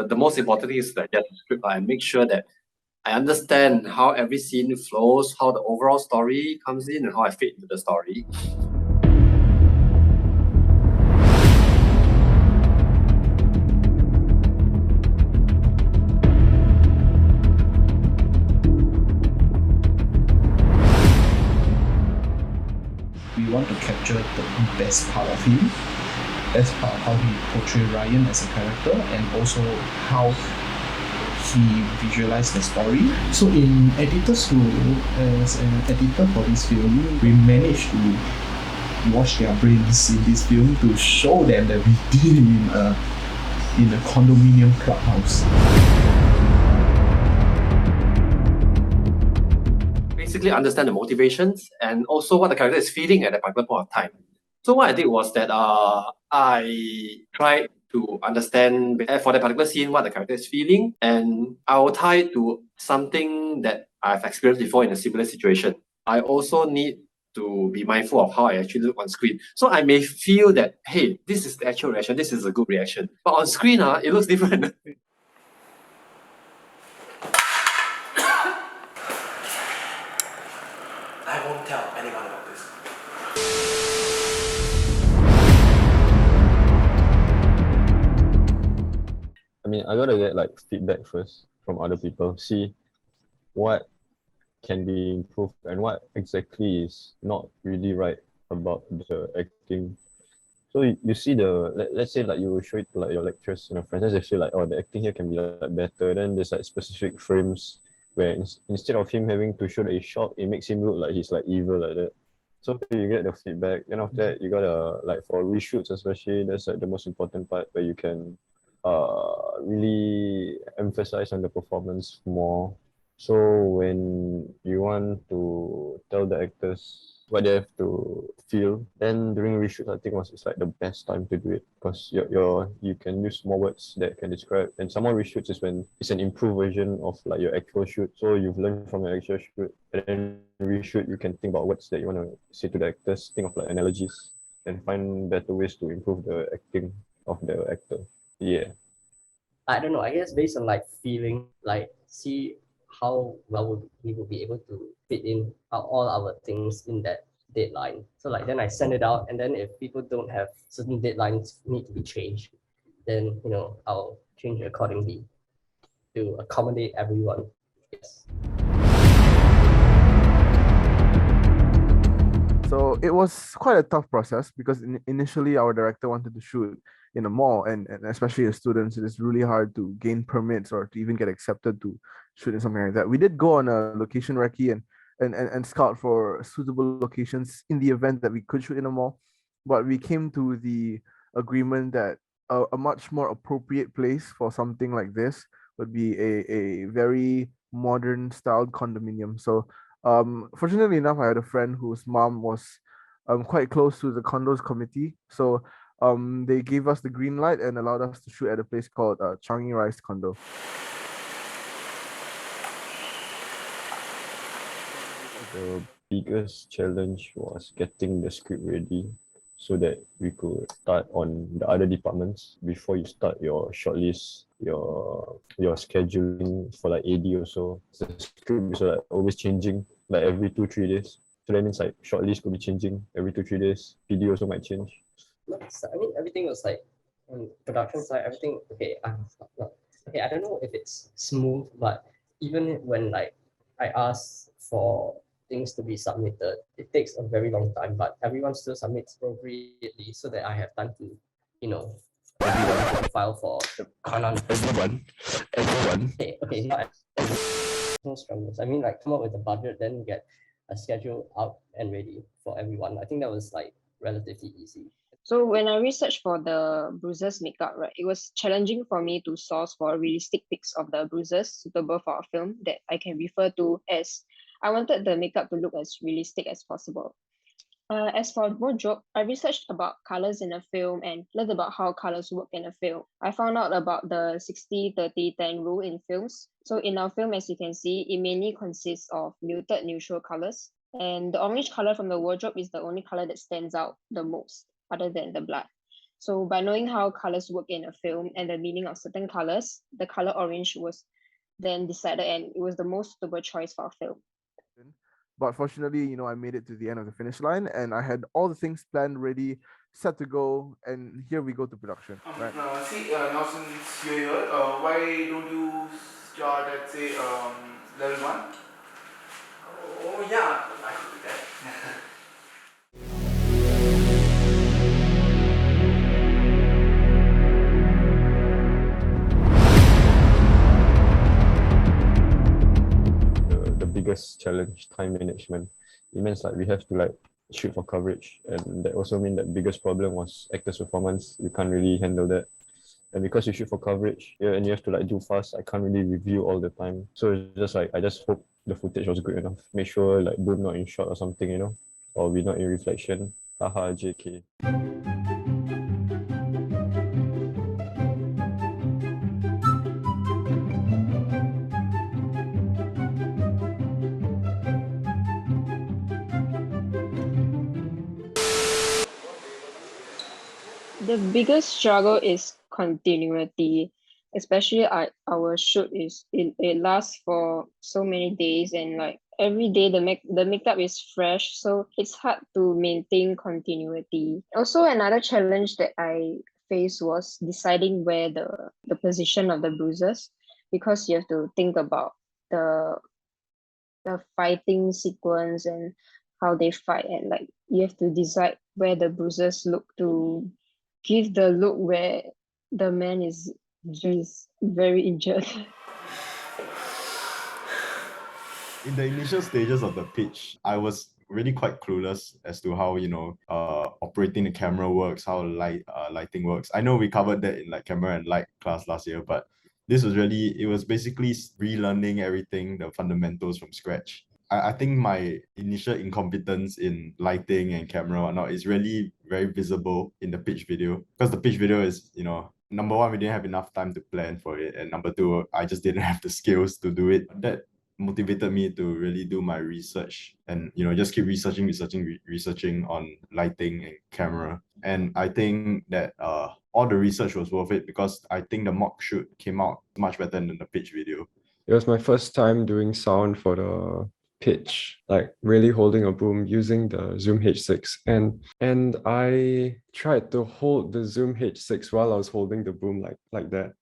the most important thing is that get the script and make sure that I understand how every scene flows, how the overall story comes in, and how I fit into the story. We want to capture the best part of him, best part of how he portrayed Ryan as a character, and also how he visualized the story. So in editor's role, as an editor for this film, we managed to wash their brains in this film to show them that we did it in a condominium clubhouse. Basically understand the motivations and also what the character is feeling at that particular point of time. So what I did was that I tried to understand for that particular scene what the character is feeling, and I will tie it to something that I've experienced before in a similar situation. I also need to be mindful of how I actually look on screen. So I may feel that, hey, this is the actual reaction, this is a good reaction. But on screen, it looks different. I won't tell anyone about this. I mean, I gotta get like feedback first from other people, see what can be improved and what exactly is not really right about the acting. So you see let's say like you show it to like your lecturers and your friends, and they feel like, oh, the acting here can be like better. Then there's like specific frames where instead of him having to show that he's shocked, it makes him look like he's like evil like that. So you get the feedback. Then after that, you gotta like for reshoots especially, that's like the most important part where you can really emphasize on the performance more. So when you want to tell the actors what they have to feel, then during reshoot, I think it's like the best time to do it, because you can use more words that can describe. And some more reshoots is when it's an improved version of like your actual shoot. So you've learned from your actual shoot, and then reshoot, you can think about words that you want to say to the actors, think of like analogies, and find better ways to improve the acting of the actor. Yeah. I don't know, I guess based on like feeling, like see how well we will be able to fit in all our things in that deadline. So like then I send it out, and then if people don't have certain deadlines need to be changed, then I'll change it accordingly to accommodate everyone. Yes. So it was quite a tough process because initially our director wanted to shoot in a mall, and especially as students, it is really hard to gain permits or to even get accepted to shoot in something like that. We did go on a location recce and scout for suitable locations in the event that we could shoot in a mall, but we came to the agreement that a much more appropriate place for something like this would be a very modern styled condominium. So fortunately enough, I had a friend whose mom was quite close to the condos committee, so they gave us the green light and allowed us to shoot at a place called Changi Rise Condo. The biggest challenge was getting the script ready so that we could start on the other departments before you start your shortlist, your scheduling for like AD also. The script is like always changing, like every 2-3 days. So that means like shortlist could be changing every 2-3 days. PD also might change. I mean, everything was like on production side, everything okay. I don't know if it's smooth, but even when like I ask for things to be submitted, it takes a very long time, but everyone still submits appropriately so that I have time to, everyone to file for the Everyone. okay, not no struggles. I mean, like come up with a budget, then get a schedule out and ready for everyone. I think that was like relatively easy. So when I researched for the bruises makeup, right, it was challenging for me to source for realistic pics of the bruises suitable for a film that I can refer to, as I wanted the makeup to look as realistic as possible. As for wardrobe, I researched about colors in a film and learned about how colors work in a film. I found out about the 60-30-10 rule in films. So in our film, as you can see, it mainly consists of muted neutral colors. And the orange color from the wardrobe is the only color that stands out the most, other than the blood. So by knowing how colors work in a film and the meaning of certain colors, the color orange was then decided, and it was the most suitable choice for a film. But fortunately, I made it to the end of the finish line, and I had all the things planned, ready, set to go, and here we go to production. Right? Now since you're here, why don't you start at say level 1? Oh yeah, I could do that. The biggest challenge, time management. It means like we have to like shoot for coverage, and that also mean that biggest problem was actors' performance. We can't really handle that. And because you shoot for coverage, yeah, and you have to like do fast, I can't really review all the time. So it's just like I just hope the footage was good enough. Make sure like boom not in shot or something, or we not in reflection. Haha, JK. The biggest struggle is continuity, especially our shoot it lasts for so many days, and like every day the makeup is fresh, so it's hard to maintain continuity. Also, another challenge that I faced was deciding where the position of the bruises, because you have to think about the the fighting sequence and how they fight, and like you have to decide where the bruises look to give the look where the man is just very injured. In the initial stages of the pitch, I was really quite clueless as to how operating the camera works, how lighting works. I know we covered that in like camera and light class last year, but it was basically relearning everything, the fundamentals from scratch. I think my initial incompetence in lighting and camera and whatnot is really very visible in the pitch video, because the pitch video is, number one, we didn't have enough time to plan for it, and number two, I just didn't have the skills to do it. That motivated me to really do my research and just keep researching on lighting and camera. And I think that all the research was worth it, because I think the mock shoot came out much better than the pitch video. It was my first time doing sound for the pitch, like really holding a boom using the Zoom H6, and I tried to hold the Zoom H6 while I was holding the boom like that.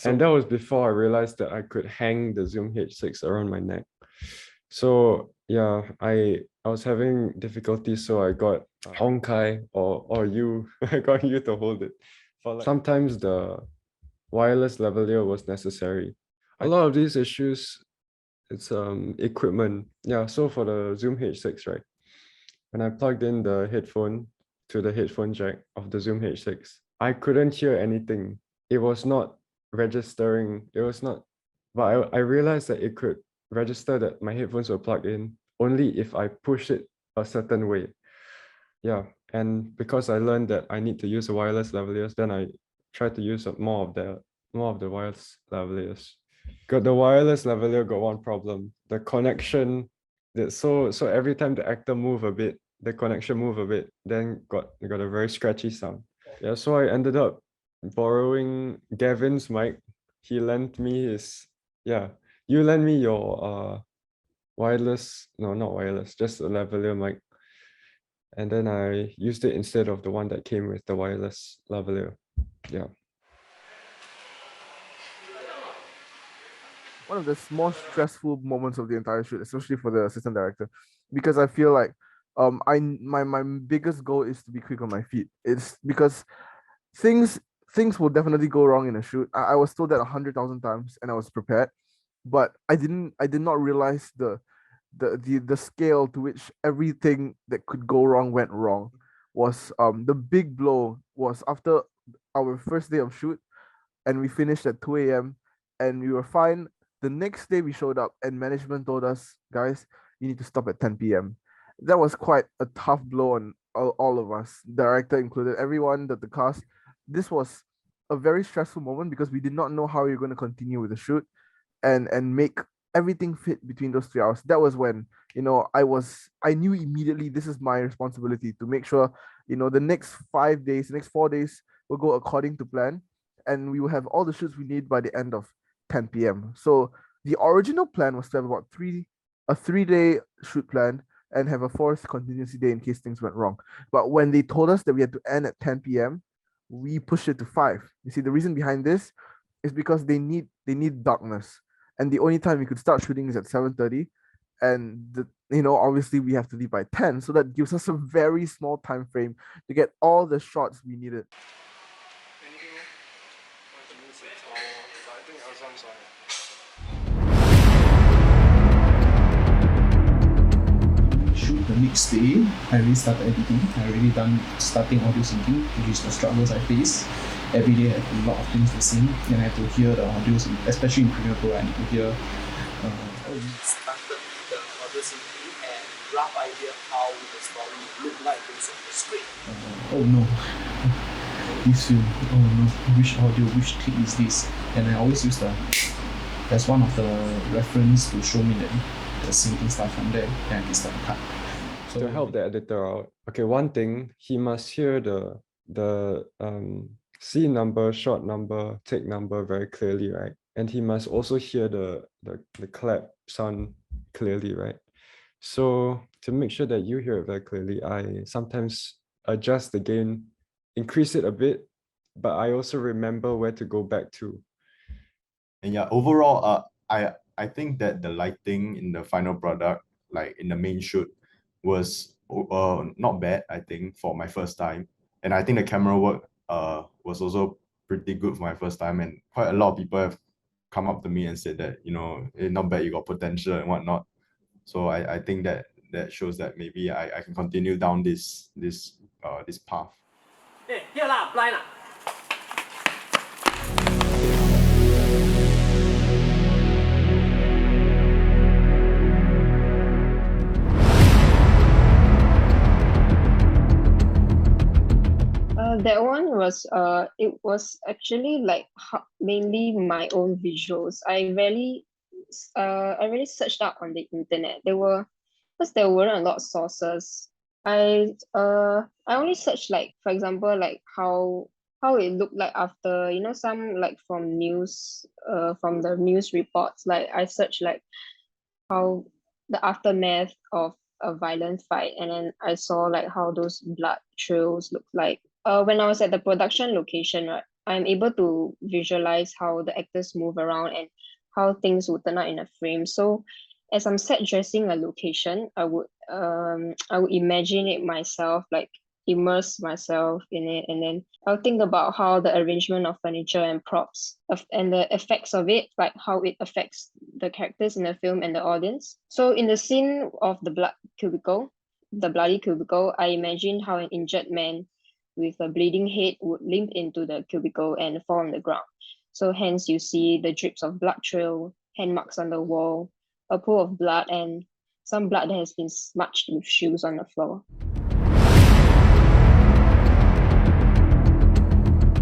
And that was before I realized that I could hang the Zoom H6 around my neck. So yeah, I was having difficulty, so I got Hong Kai or you, I got you to hold it. Sometimes the wireless lavalier was necessary. A lot of these issues, it's equipment. Yeah, so for the Zoom H6, right? When I plugged in the headphone to the headphone jack of the Zoom H6, I couldn't hear anything. It was not registering, but I realized that it could register that my headphones were plugged in only if I push it a certain way. Yeah, and because I learned that I need to use the wireless lavaliers, then I tried to use more of the wireless lavaliers. Got the wireless lavalier got one problem. The connection, so every time the actor move a bit, the connection move a bit, then got a very scratchy sound. Yeah, so I ended up borrowing Gavin's mic. He lent me you lent me your wireless, no, not wireless, just a lavalier mic. And then I used it instead of the one that came with the wireless lavalier. Yeah. One of the most stressful moments of the entire shoot, especially for the assistant director, because I feel like my biggest goal is to be quick on my feet. It's because things will definitely go wrong in a shoot. I was told that 100,000 times, and I was prepared, but I did not realize the scale to which everything that could go wrong went wrong. Was the big blow was after our first day of shoot, and we finished at 2 a.m. and we were fine. The next day we showed up and management told us, guys, you need to stop at 10 p.m. That was quite a tough blow on all of us, director included, everyone, the cast. This was a very stressful moment because we did not know how we were going to continue with the shoot and make everything fit between those 3 hours. That was when, I knew immediately this is my responsibility to make sure, the next 5 days, the next 4 days will go according to plan, and we will have all the shoots we need by the end of 10 p.m. So the original plan was to have a 3-day shoot plan and have a fourth contingency day in case things went wrong. But when they told us that we had to end at 10 p.m., we pushed it to 5. You see, the reason behind this is because they need darkness, and the only time we could start shooting is at 7:30, and obviously we have to leave by 10, so that gives us a very small time frame to get all the shots we needed. Shoot the next day, I already started editing. I already done starting audio syncing, which is the struggles I face. Every day I have a lot of things to sync, and I have to hear the audios, especially in Premiere Pro. I need to hear. We started the audio syncing and rough idea how the story look like based on the script. Oh no, this film. Oh no, which audio, which take is this? And I always use that's one of the reference to show me the syncing stuff from there, and I can start to cut. So To help the editor out, okay, one thing, he must hear the scene number, shot number, take number very clearly, right? And he must also hear the clap sound clearly, right? So to make sure that you hear it very clearly, I sometimes adjust the gain, increase it a bit, but I also remember where to go back to. And yeah, overall, I think that the lighting in the final product, like in the main shoot, was not bad, I think, for my first time. And I think the camera work was also pretty good for my first time, and quite a lot of people have come up to me and said that, not bad, you got potential and whatnot. So I think that shows that maybe I can continue down this path. Hey, here lah, blind lah. That one was it was actually like mainly my own visuals. I really searched up on the internet. Because there weren't a lot of sources. I only searched, like, for example, like how it looked like after, some like from the news reports. Like I searched like how the aftermath of a violent fight, and then I saw like how those blood trails look like. When I was at the production location, right, I'm able to visualize how the actors move around and how things would turn out in a frame. So as I'm set dressing a location, I would imagine it myself, like immerse myself in it, and then I'll think about how the arrangement of furniture and props and the effects of it, like how it affects the characters in the film and the audience. So in the scene of the bloody cubicle, I imagined how an injured man with a bleeding head would limp into the cubicle and fall on the ground. So hence you see the drips of blood trail, hand marks on the wall, a pool of blood, and some blood that has been smudged with shoes on the floor.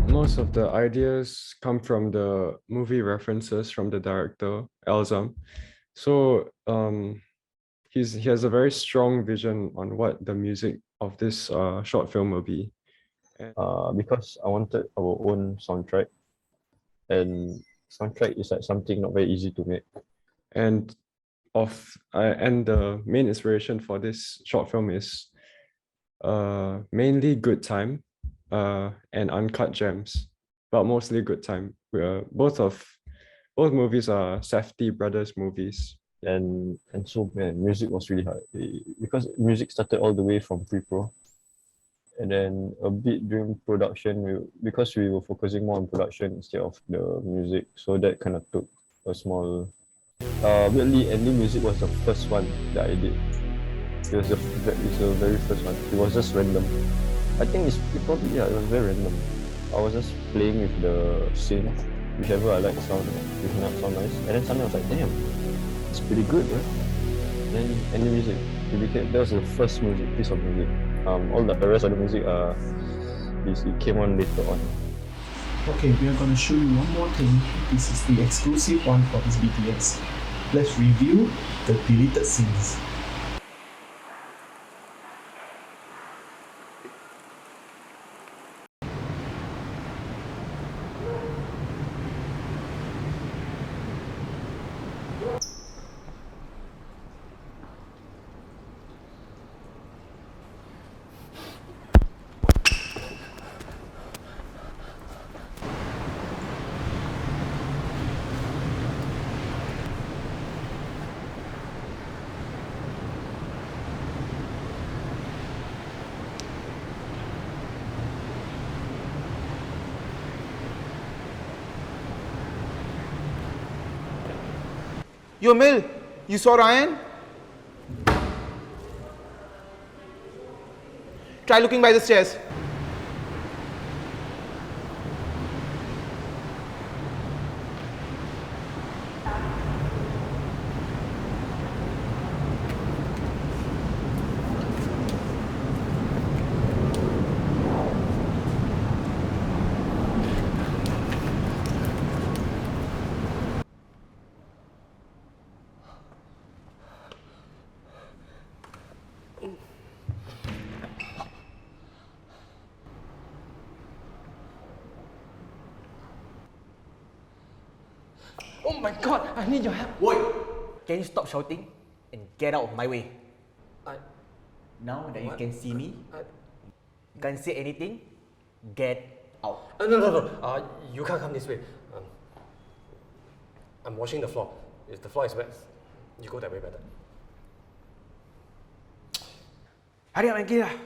Most of the ideas come from the movie references from the director, Elzam. So he has a very strong vision on what the music of this short film will be. Because I wanted our own soundtrack, and soundtrack is like something not very easy to make. And the main inspiration for this short film is mainly Good Time and Uncut Gems, but mostly Good Time. Both movies are Safdie brothers movies. And so, man, music was really hard because music started all the way from pre-pro. And then a bit during production, because we were focusing more on production instead of the music, so that kind of took a small. Weirdly, ending music was the first one that I did. It's the very first one. It was just random. I think it was very random. I was just playing with the synth, whichever I like sound, which not sound nice, and then suddenly I was like, damn, it's pretty good, right? Then ending music. That was the first piece of music. All the rest of the music it came on later on. Okay, we are going to show you one more thing. This is the exclusive one for this BTS. let's review the deleted scenes. Yo, Mil, you saw Ryan? Try looking by the stairs. Oh my god, I need your help. Wait! Can you stop shouting and get out of my way? I- Now that you What? can see me, I- can't say anything, get out. no. You can't come this way. I'm washing the floor. If the floor is wet, you go that way better. Hurry up and get out.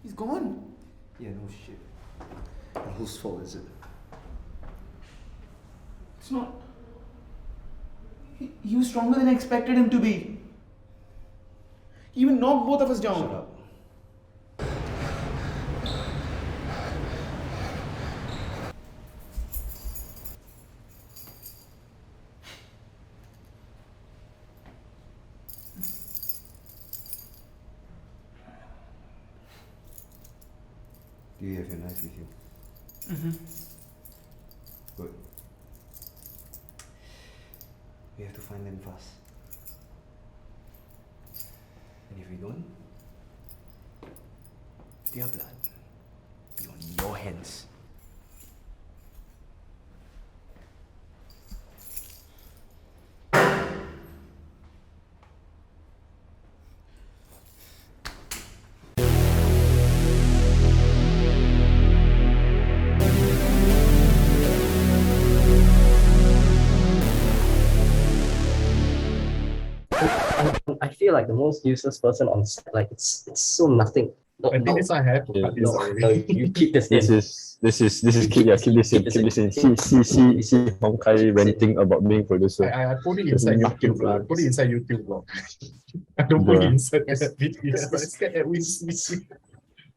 He's gone. Yeah, no shit. And whose fault is it? It's not. He was stronger than I expected him to be. He even knocked both of us down. Shut up. Do you have your knife with you? Mm-hmm. Good. We have to find them fast. And if we don't, their blood be on your hands. I feel like the most useless person on set. Like it's so nothing. No, I think this I have to cut this no, already. no, you keep this in. This is keep this in. See Hong Kai ranting about being producer. I put it inside YouTube. I put it inside YouTube. I don't put it Bruh. inside as videos. I scared Edwin sees it.